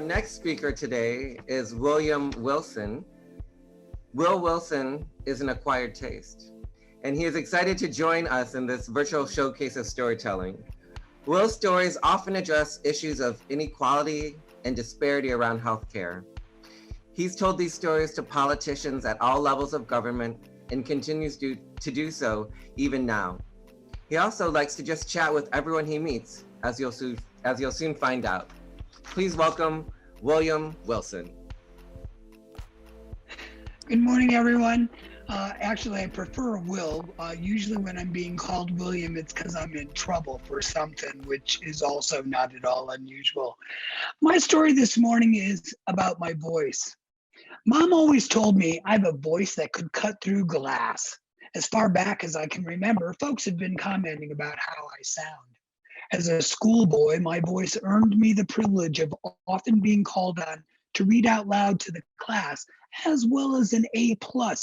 next speaker today is William Wilson. Will Wilson is an acquired taste, and he is excited to join us in this virtual showcase of storytelling. Will's stories often address issues of inequality and disparity around healthcare. He's told these stories to politicians at all levels of government and continues to do so even now. He also likes to just chat with everyone he meets, as you'll soon find out. Please welcome William Wilson. Good morning, everyone. Actually, I prefer Will. Usually when I'm being called William, it's because I'm in trouble for something, which is also not at all unusual. My story this morning is about my voice. Mom always told me I have a voice that could cut through glass. As far back as I can remember, folks have been commenting about how I sound. As a schoolboy, my voice earned me the privilege of often being called on to read out loud to the class, as well as an A+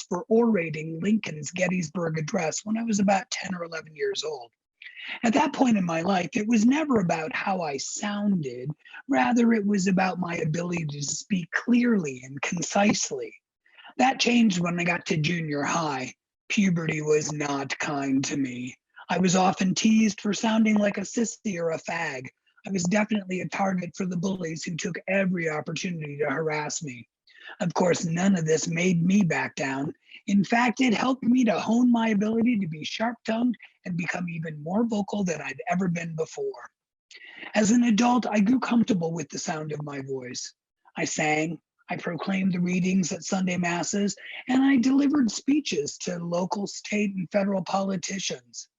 for orating Lincoln's Gettysburg Address when I was about 10 or 11 years old. At that point in my life, it was never about how I sounded. Rather, it was about my ability to speak clearly and concisely. That changed when I got to junior high. Puberty was not kind to me. I was often teased for sounding like a sissy or a fag. I was definitely a target for the bullies who took every opportunity to harass me. Of course, none of this made me back down. In fact, it helped me to hone my ability to be sharp-tongued and become even more vocal than I'd ever been before. As an adult, I grew comfortable with the sound of my voice. I sang, I proclaimed the readings at Sunday masses, and I delivered speeches to local, state, and federal politicians.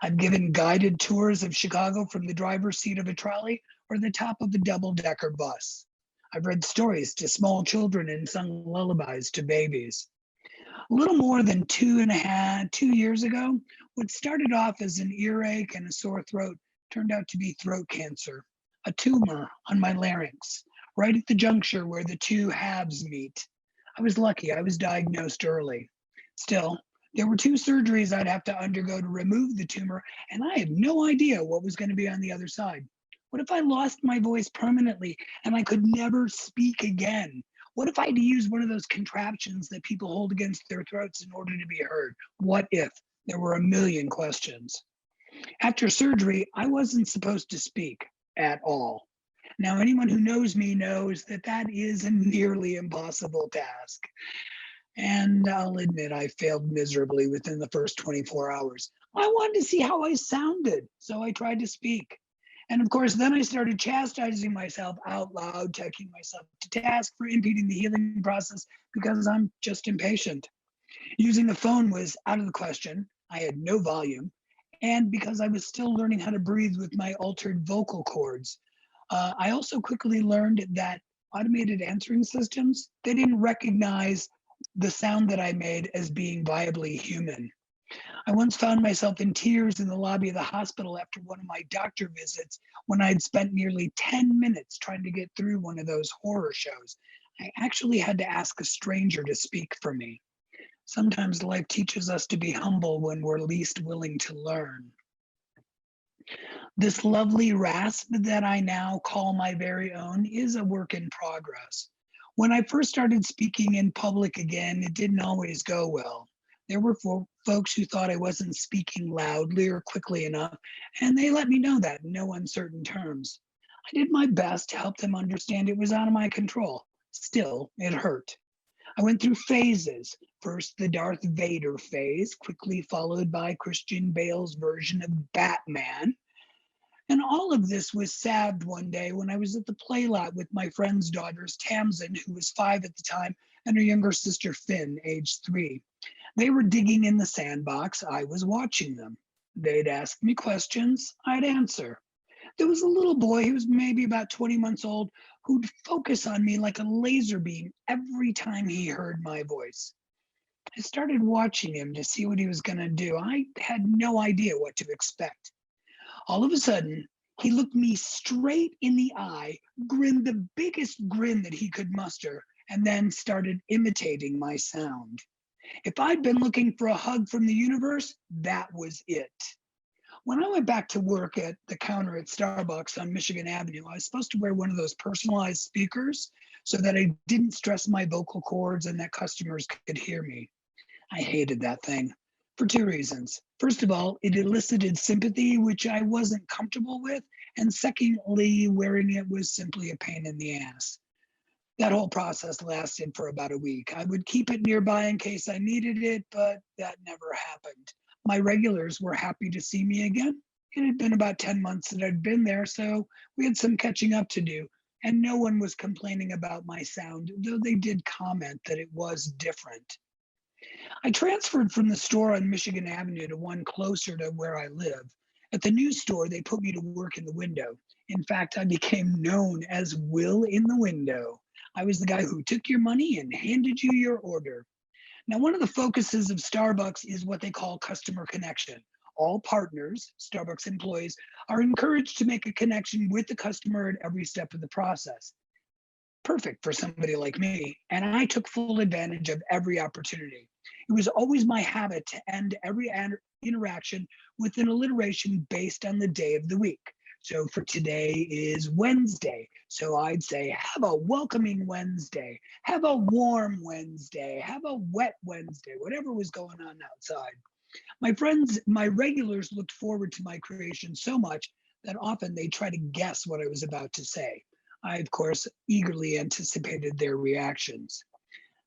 I've given guided tours of Chicago from the driver's seat of a trolley or the top of a double-decker bus. I've read stories to small children and sung lullabies to babies. A little more than 2 years ago, what started off as an earache and a sore throat turned out to be throat cancer, a tumor on my larynx, right at the juncture where the two halves meet. I was lucky, I was diagnosed early. Still, there were 2 surgeries I'd have to undergo to remove the tumor, and I had no idea what was going to be on the other side. What if I lost my voice permanently and I could never speak again? What if I had to use one of those contraptions that people hold against their throats in order to be heard? What if? There were a million questions. After surgery, I wasn't supposed to speak at all. Now, anyone who knows me knows that that is a nearly impossible task. And I'll admit I failed miserably within the first 24 hours. I wanted to see how I sounded, so I tried to speak. And of course, then I started chastising myself out loud, taking myself to task for impeding the healing process because I'm just impatient. Using the phone was out of the question. I had no volume. And because I was still learning how to breathe with my altered vocal cords. I also quickly learned that automated answering systems, they didn't recognize the sound that I made as being viably human. I once found myself in tears in the lobby of the hospital after one of my doctor visits when I had spent nearly 10 minutes trying to get through one of those horror shows. I actually had to ask a stranger to speak for me. Sometimes life teaches us to be humble when we're least willing to learn. This lovely rasp that I now call my very own is a work in progress. When I first started speaking in public again, it didn't always go well. There were folks who thought I wasn't speaking loudly or quickly enough, and they let me know that in no uncertain terms. I did my best to help them understand it was out of my control. Still, it hurt. I went through phases. First, the Darth Vader phase, quickly followed by Christian Bale's version of Batman. And all of this was salved one day when I was at the play lot with my friend's daughters, Tamsin, who was 5 at the time, and her younger sister, Finn, age 3. They were digging in the sandbox. I was watching them. They'd ask me questions. I'd answer. There was a little boy, he was maybe about 20 months old, who'd focus on me like a laser beam every time he heard my voice. I started watching him to see what he was going to do. I had no idea what to expect. All of a sudden, he looked me straight in the eye, grinned the biggest grin that he could muster, and then started imitating my sound. If I'd been looking for a hug from the universe, that was it. When I went back to work at the counter at Starbucks on Michigan Avenue, I was supposed to wear one of those personalized speakers so that I didn't stress my vocal cords and that customers could hear me. I hated that thing for two reasons. First of all, it elicited sympathy, which I wasn't comfortable with. And secondly, wearing it was simply a pain in the ass. That whole process lasted for about a week. I would keep it nearby in case I needed it, but that never happened. My regulars were happy to see me again. It had been about 10 months that I'd been there, so we had some catching up to do. And no one was complaining about my sound, though they did comment that it was different. I transferred from the store on Michigan Avenue to one closer to where I live. At the new store, they put me to work in the window. In fact, I became known as Will in the Window. I was the guy who took your money and handed you your order. Now, one of the focuses of Starbucks is what they call customer connection. All partners, Starbucks employees, are encouraged to make a connection with the customer at every step of the process. Perfect for somebody like me, and I took full advantage of every opportunity. It was always my habit to end every interaction with an alliteration based on the day of the week. So for today is Wednesday. So I'd say, have a welcoming Wednesday, have a warm Wednesday, have a wet Wednesday, whatever was going on outside. My friends, my regulars looked forward to my creation so much that often they try to guess what I was about to say. I, of course, eagerly anticipated their reactions.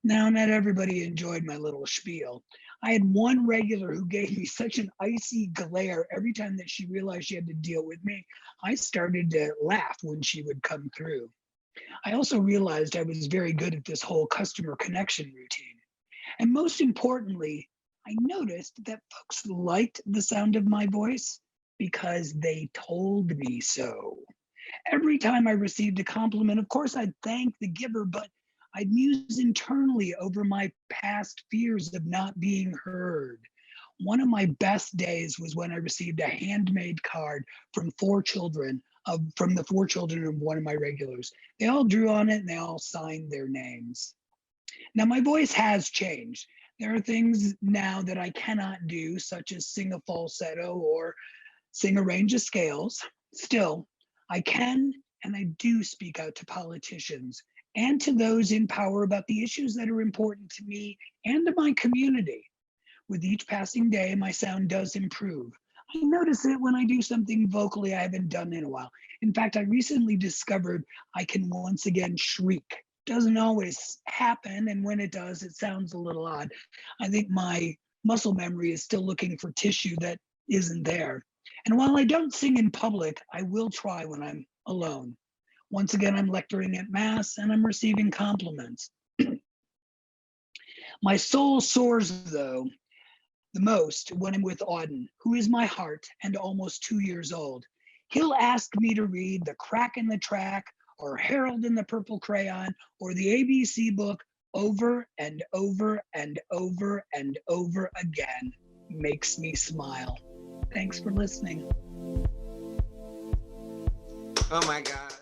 Now, not everybody enjoyed my little spiel. I had one regular who gave me such an icy glare every time that she realized she had to deal with me. I started to laugh when she would come through. I also realized I was very good at this whole customer connection routine. And most importantly, I noticed that folks liked the sound of my voice because they told me so. Every time I received a compliment, of course, I'd thank the giver, but I'd muse internally over my past fears of not being heard. One of my best days was when I received a handmade card from from the four children of one of my regulars. They all drew on it and they all signed their names. Now, my voice has changed. There are things now that I cannot do, such as sing a falsetto or sing a range of scales. Still, I can and I do speak out to politicians and to those in power about the issues that are important to me and to my community. With each passing day, my sound does improve. I notice it when I do something vocally I haven't done in a while. In fact, I recently discovered I can once again shriek. Doesn't always happen, and when it does, it sounds a little odd. I think my muscle memory is still looking for tissue that isn't there. And while I don't sing in public, I will try when I'm alone. Once again, I'm lecturing at Mass and I'm receiving compliments. My soul soars, though, the most when I'm with Auden, who is my heart and almost 2 years old. He'll ask me to read The Crack in the Track or Harold in the Purple Crayon or the ABC book over and over and over and over again. Makes me smile. Thanks for listening. Oh my God.